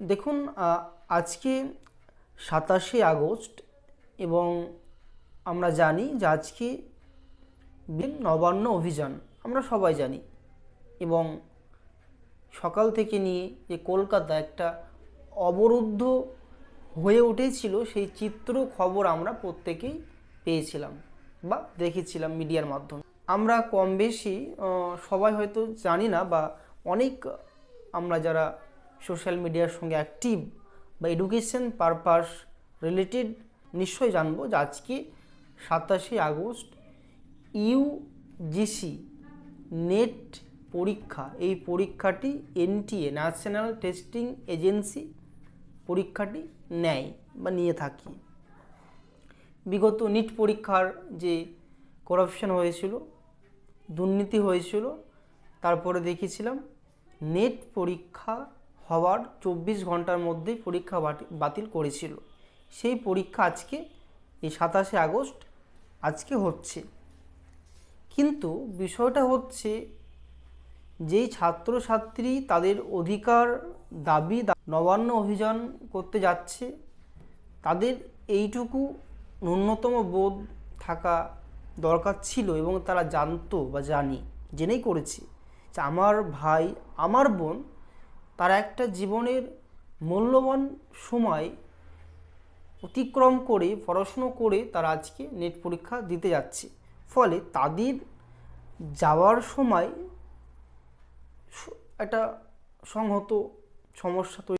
দেখুন, আজকে 27শে আগস্ট এবং আমরা জানি যে আজকে নবান্ন অভিযান আমরা সবাই জানি। এবং সকাল থেকে নিয়ে যে কলকাতা একটা অবরুদ্ধ হয়ে উঠেছিল, সেই চিত্র খবর আমরা প্রত্যেকেই পেয়েছিলাম বা দেখেছিলাম মিডিয়ার মাধ্যমে। আমরা কম বেশি সবাই হয়তো জানি না, বা অনেক আমরা যারা সোশ্যাল মিডিয়ার সঙ্গে অ্যাক্টিভ বা এডুকেশন পারপাস রিলেটেড নিশ্চয়ই জানবো যে আজকে 27শে আগস্ট ইউজিসি নেট পরীক্ষা, এই পরীক্ষাটি এনটিএ ন্যাশনাল টেস্টিং এজেন্সি পরীক্ষাটি নেয় বা নিয়ে থাকি। বিগত নিট পরীক্ষার যে করাপশন হয়েছিল, দুর্নীতি হয়েছিল, তারপরে দেখেছিলাম নেট পরীক্ষা হওয়ার 24 ঘন্টার মধ্যেই পরীক্ষা বাতিল করেছিল। সেই পরীক্ষা আজকে এই 27শে আগস্ট আজকে হচ্ছে। কিন্তু বিষয়টা হচ্ছে, যেই ছাত্রছাত্রী তাদের অধিকার দাবি নবান্ন অভিযান করতে যাচ্ছে, তাদের এইটুকু ন্যূনতম বোধ থাকা দরকার ছিল, এবং তারা জানতো বা জেনেই করেছে যে আমার ভাই আমার বোন তারা একটা জীবনের মূল্যবান সময় অতিক্রম করে পড়াশুনো করে তারা আজকে নেট পরীক্ষা দিতে যাচ্ছে। ফলে তাদের যাওয়ার সময় একটা সংহত সমস্যা তৈরি